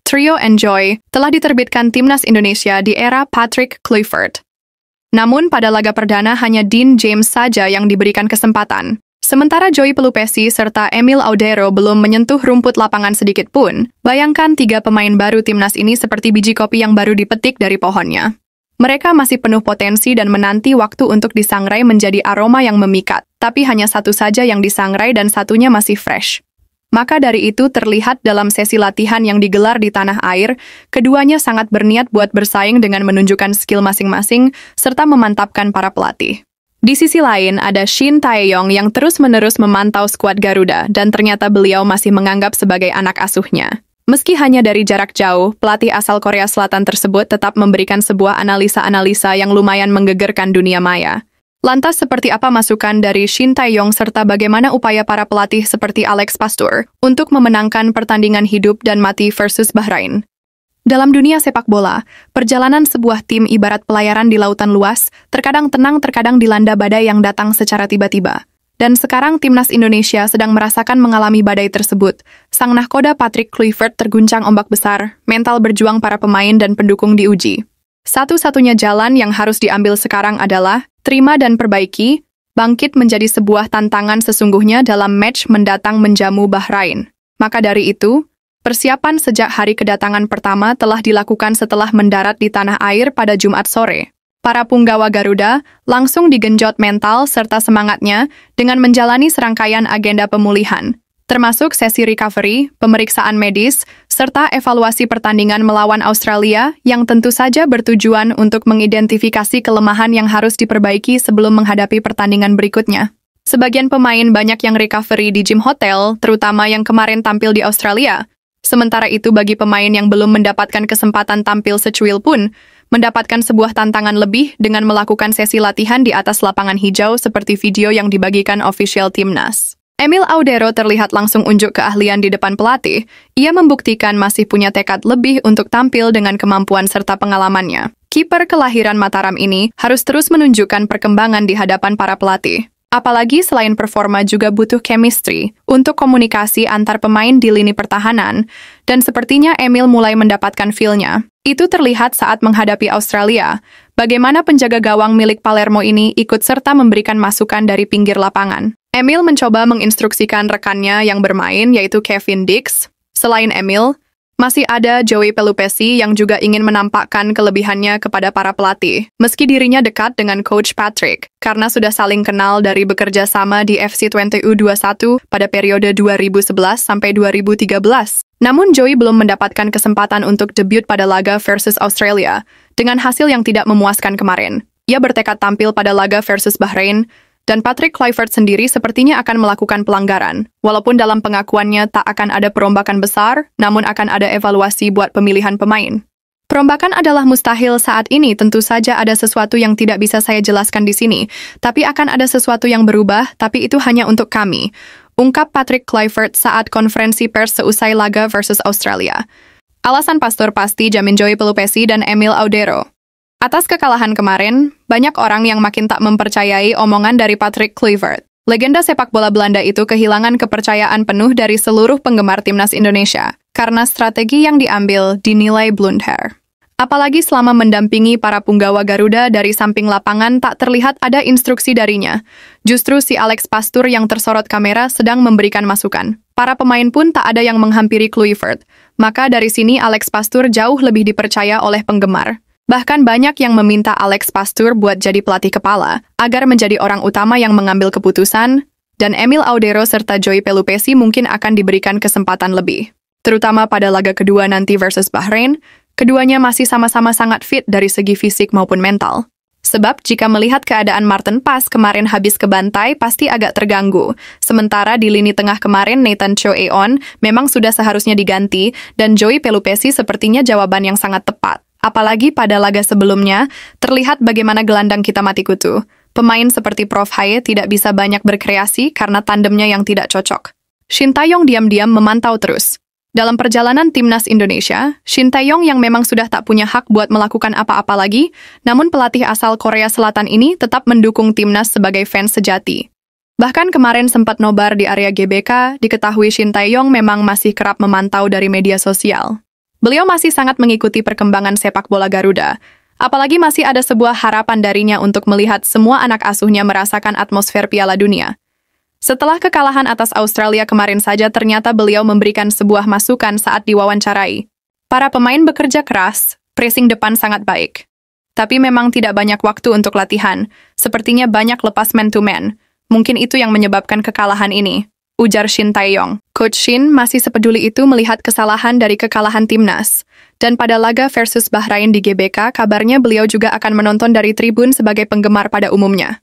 Trio Enjoy telah diterbitkan Timnas Indonesia di era Patrick Kluivert. Namun pada laga perdana hanya Dean James saja yang diberikan kesempatan. Sementara Joey Pelupesi serta Emil Audero belum menyentuh rumput lapangan sedikit pun. Bayangkan 3 pemain baru Timnas ini seperti biji kopi yang baru dipetik dari pohonnya. Mereka masih penuh potensi dan menanti waktu untuk disangrai menjadi aroma yang memikat. Tapi hanya satu saja yang disangrai dan satunya masih fresh. Maka dari itu terlihat dalam sesi latihan yang digelar di tanah air, keduanya sangat berniat buat bersaing dengan menunjukkan skill masing-masing serta memantapkan para pelatih. Di sisi lain, ada Shin Tae-yong yang terus-menerus memantau skuad Garuda dan ternyata beliau masih menganggap sebagai anak asuhnya. Meski hanya dari jarak jauh, pelatih asal Korea Selatan tersebut tetap memberikan sebuah analisa-analisa yang lumayan menggegerkan dunia maya. Lantas seperti apa masukan dari Shin Tae-yong serta bagaimana upaya para pelatih seperti Alex Pastur untuk memenangkan pertandingan hidup dan mati versus Bahrain? Dalam dunia sepak bola, perjalanan sebuah tim ibarat pelayaran di lautan luas, terkadang tenang terkadang dilanda badai yang datang secara tiba-tiba. Dan sekarang Timnas Indonesia sedang merasakan mengalami badai tersebut. Sang nahkoda Patrick Kluivert terguncang ombak besar, mental berjuang para pemain dan pendukung diuji. Satu-satunya jalan yang harus diambil sekarang adalah terima dan perbaiki, bangkit menjadi sebuah tantangan sesungguhnya dalam match mendatang menjamu Bahrain. Maka dari itu, persiapan sejak hari kedatangan pertama telah dilakukan setelah mendarat di tanah air pada Jumat sore. Para punggawa Garuda langsung digenjot mental serta semangatnya dengan menjalani serangkaian agenda pemulihan, termasuk sesi recovery, pemeriksaan medis, serta evaluasi pertandingan melawan Australia yang tentu saja bertujuan untuk mengidentifikasi kelemahan yang harus diperbaiki sebelum menghadapi pertandingan berikutnya. Sebagian pemain banyak yang recovery di gym hotel, terutama yang kemarin tampil di Australia. Sementara itu bagi pemain yang belum mendapatkan kesempatan tampil secuil pun, mendapatkan sebuah tantangan lebih dengan melakukan sesi latihan di atas lapangan hijau seperti video yang dibagikan official Timnas. Emil Audero terlihat langsung unjuk keahlian di depan pelatih. Ia membuktikan masih punya tekad lebih untuk tampil dengan kemampuan serta pengalamannya. Kiper kelahiran Mataram ini harus terus menunjukkan perkembangan di hadapan para pelatih. Apalagi selain performa juga butuh chemistry untuk komunikasi antar pemain di lini pertahanan, dan sepertinya Emil mulai mendapatkan feel-nya. Itu terlihat saat menghadapi Australia, bagaimana penjaga gawang milik Palermo ini ikut serta memberikan masukan dari pinggir lapangan. Emil mencoba menginstruksikan rekannya yang bermain, yaitu Kevin Dix. Selain Emil, masih ada Joey Pelupesi yang juga ingin menampakkan kelebihannya kepada para pelatih. Meski dirinya dekat dengan Coach Patrick, karena sudah saling kenal dari bekerja sama di FC20 U21 pada periode 2011 sampai 2013. Namun Joey belum mendapatkan kesempatan untuk debut pada laga versus Australia, dengan hasil yang tidak memuaskan kemarin. Ia bertekad tampil pada laga versus Bahrain, dan Patrick Kluivert sendiri sepertinya akan melakukan pelanggaran. Walaupun dalam pengakuannya tak akan ada perombakan besar, namun akan ada evaluasi buat pemilihan pemain. Perombakan adalah mustahil saat ini, tentu saja ada sesuatu yang tidak bisa saya jelaskan di sini, tapi akan ada sesuatu yang berubah, tapi itu hanya untuk kami, ungkap Patrick Kluivert saat konferensi pers seusai laga versus Australia. Alasan Pastur pasti jamin Joey Pelupesi dan Emil Audero. Atas kekalahan kemarin, banyak orang yang makin tak mempercayai omongan dari Patrick Kluivert. Legenda sepak bola Belanda itu kehilangan kepercayaan penuh dari seluruh penggemar Timnas Indonesia, karena strategi yang diambil dinilai blunder. Apalagi selama mendampingi para punggawa Garuda dari samping lapangan tak terlihat ada instruksi darinya. Justru si Alex Pastur yang tersorot kamera sedang memberikan masukan. Para pemain pun tak ada yang menghampiri Kluivert. Maka dari sini Alex Pastur jauh lebih dipercaya oleh penggemar. Bahkan banyak yang meminta Alex Pastur buat jadi pelatih kepala, agar menjadi orang utama yang mengambil keputusan, dan Emil Audero serta Joey Pelupesi mungkin akan diberikan kesempatan lebih. Terutama pada laga kedua nanti versus Bahrain, keduanya masih sama-sama sangat fit dari segi fisik maupun mental. Sebab jika melihat keadaan Martin Pas kemarin habis kebantai pasti agak terganggu. Sementara di lini tengah kemarin Nathan Cho-eon memang sudah seharusnya diganti, dan Joey Pelupesi sepertinya jawaban yang sangat tepat. Apalagi pada laga sebelumnya, terlihat bagaimana gelandang kita mati kutu. Pemain seperti Prof. Haye tidak bisa banyak berkreasi karena tandemnya yang tidak cocok. Shin Tae-yong diam-diam memantau terus. Dalam perjalanan Timnas Indonesia, Shin Tae-yong yang memang sudah tak punya hak buat melakukan apa-apa lagi, namun pelatih asal Korea Selatan ini tetap mendukung Timnas sebagai fans sejati. Bahkan kemarin sempat nobar di area GBK, diketahui Shin Tae-yong memang masih kerap memantau dari media sosial. Beliau masih sangat mengikuti perkembangan sepak bola Garuda, apalagi masih ada sebuah harapan darinya untuk melihat semua anak asuhnya merasakan atmosfer Piala Dunia. Setelah kekalahan atas Australia kemarin saja, ternyata beliau memberikan sebuah masukan saat diwawancarai. Para pemain bekerja keras, pressing depan sangat baik. Tapi memang tidak banyak waktu untuk latihan, sepertinya banyak lepas man-to-man. Mungkin itu yang menyebabkan kekalahan ini, ujar Shin Tae-yong. Coach Shin masih sepeduli itu melihat kesalahan dari kekalahan timnas. Dan pada laga versus Bahrain di GBK, kabarnya beliau juga akan menonton dari tribun sebagai penggemar pada umumnya.